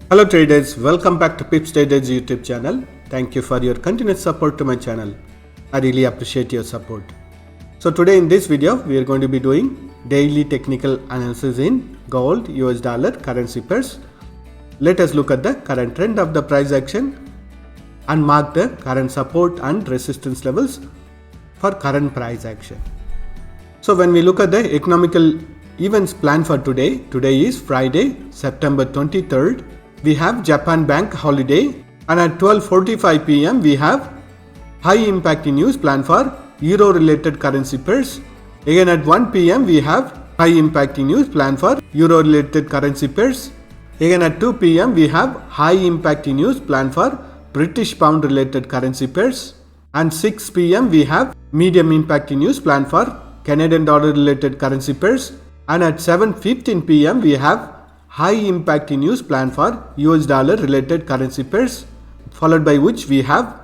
Hello traders, welcome back to Pips Traders YouTube channel. Thank you for your continued support to my channel. I really appreciate your support. So today in this video, we are going to be doing daily technical analysis in gold, US dollar, currency pairs. Let us look at the current trend of the price action and mark the current support and resistance levels for current price action. So when we look at the economical events planned for today is Friday, September 23rd. We have Japan Bank holiday, and at 12:45 p.m. we have high impact news planned for euro related currency pairs. Again at 1 p.m. we have high impact news planned for euro related currency pairs. Again at 2 p.m. we have high impact news planned for British pound related currency pairs. And 6 p.m. we have medium impact news planned for Canadian dollar related currency pairs. And at 7:15 p.m. we have high impact news planned for US dollar related currency pairs, followed by which we have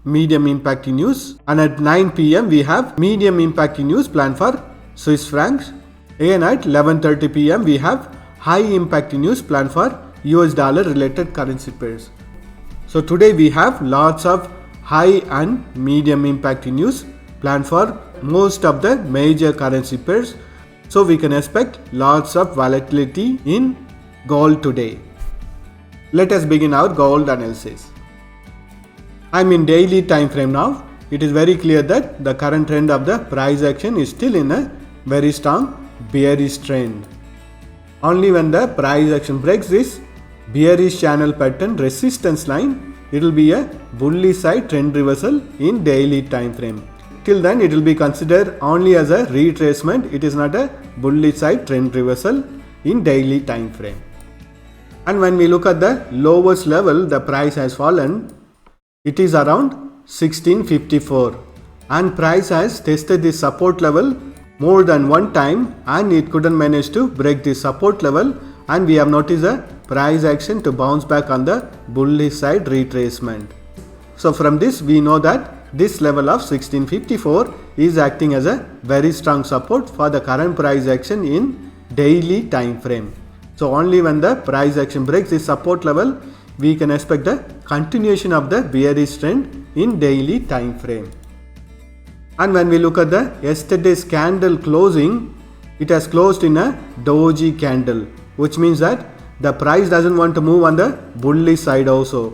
medium impact news, and at 9 p.m. we have medium impact news planned for Swiss francs. Again at 11:30 p.m. we have high impact news planned for US dollar related currency pairs. So today we have lots of high and medium impact news planned for most of the major currency pairs. So we can expect lots of volatility in gold today. Let us begin our gold analysis. I'm in daily time frame now. It is very clear that the current trend of the price action is still in a very strong bearish trend. Only when the price action breaks this bearish channel pattern resistance line, it will be a bullish side trend reversal in daily time frame. Till then it will be considered only as a retracement. It is not a bullish side trend reversal in daily time frame. And when we look at the lowest level the price has fallen, it is around 1654, and price has tested this support level more than one time and it couldn't manage to break this support level, and we have noticed a price action to bounce back on the bullish side retracement. So from this we know that this level of 1654 is acting as a very strong support for the current price action in daily time frame. So only when the price action breaks this support level, we can expect the continuation of the bearish trend in daily time frame. And when we look at the yesterday's candle closing, it has closed in a doji candle, which means that the price doesn't want to move on the bullish side also.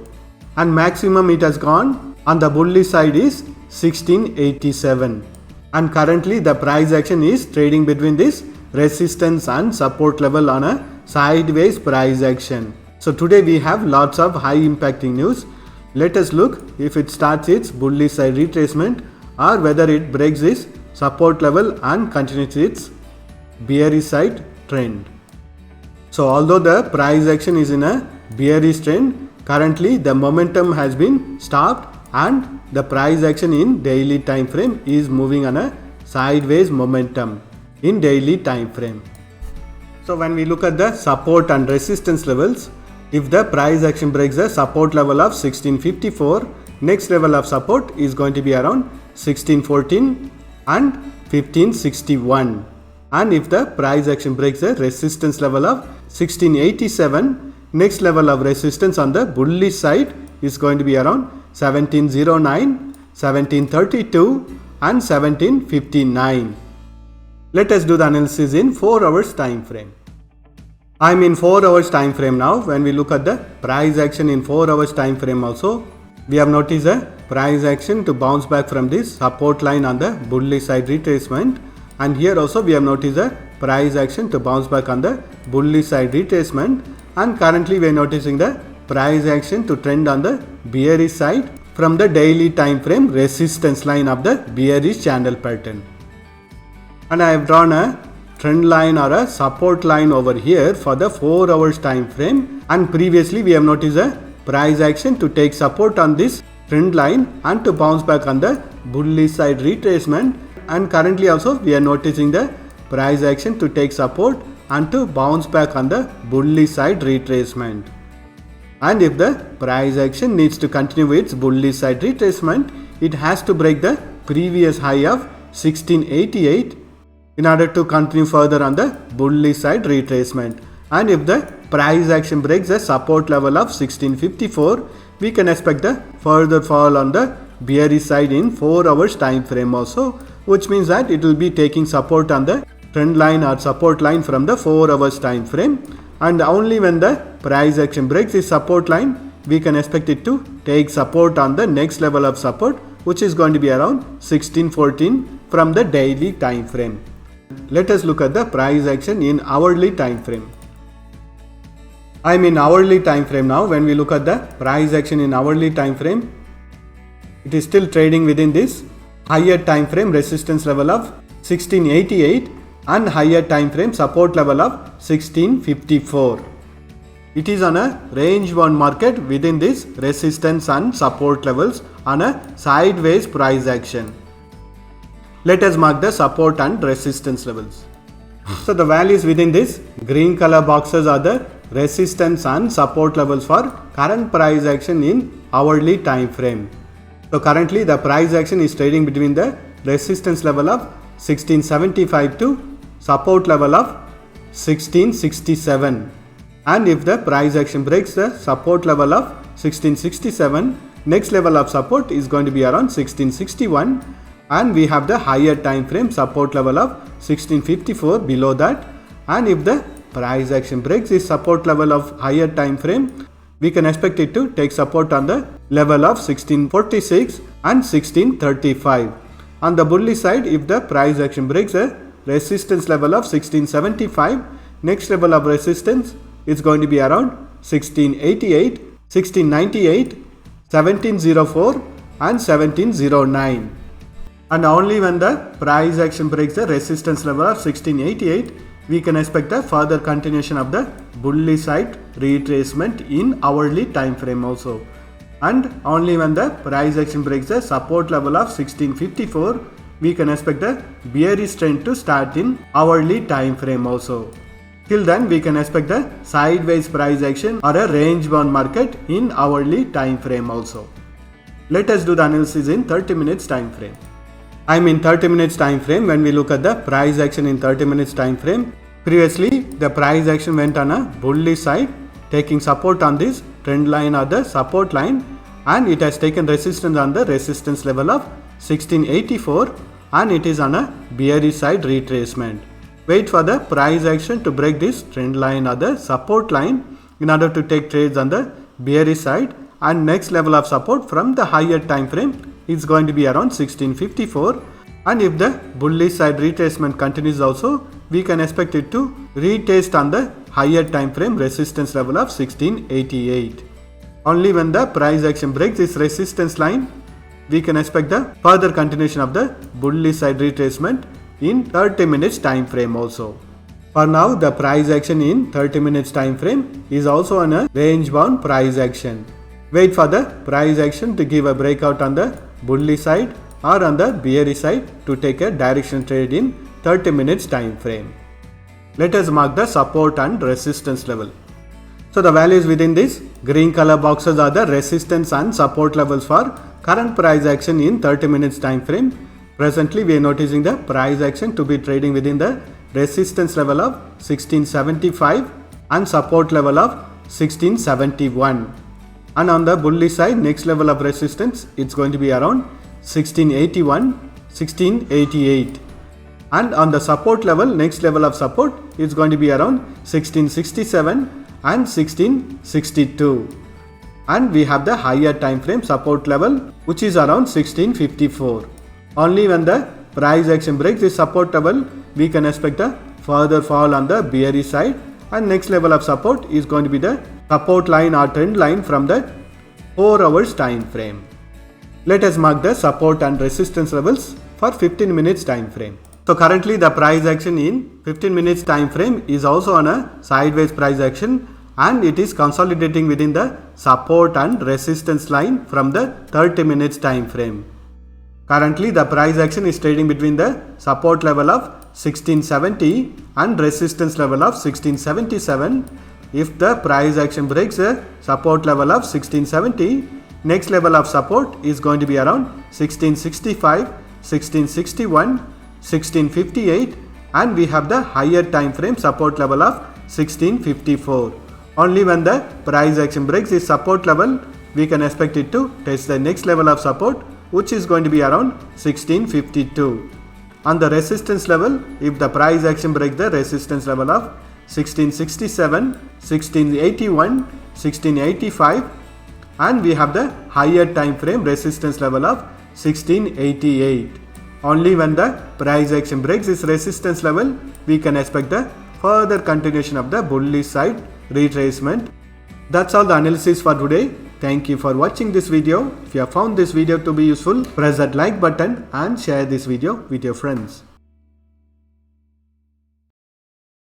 And maximum it has gone on the bullish side is 1687. And currently the price action is trading between this resistance and support level on a sideways price action. So today we have lots of high impacting news. Let us look if it starts its bullish side retracement or whether it breaks this support level and continues its bearish side trend. So although the price action is in a bearish trend, currently the momentum has been stopped and the price action in daily time frame is moving on a sideways momentum in daily time frame. So when we look at the support and resistance levels, if the price action breaks the support level of 1654, next level of support is going to be around 1614 and 1561. And if the price action breaks the resistance level of 1687, next level of resistance on the bullish side is going to be around 1709, 1732 and 1759. Let us do the analysis in 4 hours time frame. I am in 4 hours time frame now. When we look at the price action in 4 hours time frame also, we have noticed a price action to bounce back from this support line on the bullish side retracement, and here also we have noticed a price action to bounce back on the bullish side retracement, and currently we are noticing the price action to trend on the bearish side from the daily time frame resistance line of the bearish channel pattern. And I have drawn a trend line or a support line over here for the 4 hours time frame, and previously we have noticed a price action to take support on this trend line and to bounce back on the bullish side retracement, and currently also we are noticing the price action to take support and to bounce back on the bullish side retracement. And if the price action needs to continue its bullish side retracement, it has to break the previous high of 1688 in order to continue further on the bullish side retracement. And if the price action breaks the support level of 1654, we can expect the further fall on the bearish side in 4 hours time frame also, which means that it will be taking support on the trend line or support line from the 4 hours time frame, and only when the price action breaks this support line, we can expect it to take support on the next level of support, which is going to be around 1614 from the daily time frame. Let us look at the price action in hourly time frame. I am in hourly time frame now. When we look at the price action in hourly time frame, it is still trading within this higher time frame resistance level of 1688 and higher time frame support level of 1654. It is on a range bound market within this resistance and support levels on a sideways price action. Let us mark the support and resistance levels. So the values within this green color boxes are the resistance and support levels for current price action in hourly time frame. So currently the price action is trading between the resistance level of 1675 to support level of 1667, and if the price action breaks the support level of 1667, next level of support is going to be around 1661, and we have the higher time frame support level of 1654 below that, and if the price action breaks this support level of higher time frame, we can expect it to take support on the level of 1646 and 1635. On the bullish side, if the price action breaks the resistance level of 1675, next level of resistance is going to be around 1688, 1698, 1704 and 1709. And only when the price action breaks the resistance level of 1688, we can expect a further continuation of the bullish side retracement in hourly time frame also. And only when the price action breaks the support level of 1654, we can expect the bearish trend to start in hourly time frame also. Till then, we can expect the sideways price action or a range bound market in hourly time frame also. Let us do the analysis in 30 minutes time frame. I am in 30 minutes time frame. When we look at the price action in 30 minutes time frame, previously the price action went on a bullish side, taking support on this trend line or the support line, and it has taken resistance on the resistance level of 1684, and it is on a bearish side retracement. Wait for the price action to break this trend line or the support line in order to take trades on the bearish side, and next level of support from the higher time frame is going to be around 1654, and if the bullish side retracement continues also, we can expect it to retest on the higher time frame resistance level of 1688. Only when the price action breaks this resistance line, we can expect the further continuation of the bullish side retracement in 30 minutes time frame also. For now, the price action in 30 minutes time frame is also on a range bound price action. Wait for the price action to give a breakout on the bullish side or on the bearish side to take a direction trade in 30 minutes time frame. Let us mark the support and resistance level. So the values within this green color boxes are the resistance and support levels for current price action in 30 minutes time frame. Presently we are noticing the price action to be trading within the resistance level of 1675 and support level of 1671. And on the bullish side, next level of resistance, it's going to be around 1681, 1688. And on the support level, next level of support is going to be around 1667 and 1662. And we have the higher time frame support level, which is around 1654. Only when the price action breaks this support level, we can expect a further fall on the bearish side, and next level of support is going to be the support line or trend line from the 4 hours time frame. Let us mark the support and resistance levels for 15 minutes time frame. So currently the price action in 15 minutes time frame is also on a sideways price action, and it is consolidating within the support and resistance line from the 30 minutes time frame. Currently the price action is trading between the support level of 1670 and resistance level of 1677. If the price action breaks the support level of 1670, next level of support is going to be around 1665, 1661, 1658, and we have the higher time frame support level of 1654. Only when the price action breaks this support level, we can expect it to test the next level of support, which is going to be around 1652. On the resistance level, if the price action breaks the resistance level of 1667, 1681, 1685, and we have the higher time frame resistance level of 1688. Only when the price action breaks this resistance level, we can expect the further continuation of the bullish side retracement. That's all the analysis for today. Thank you for watching this video. If you have found this video to be useful, press that like button and share this video with your friends.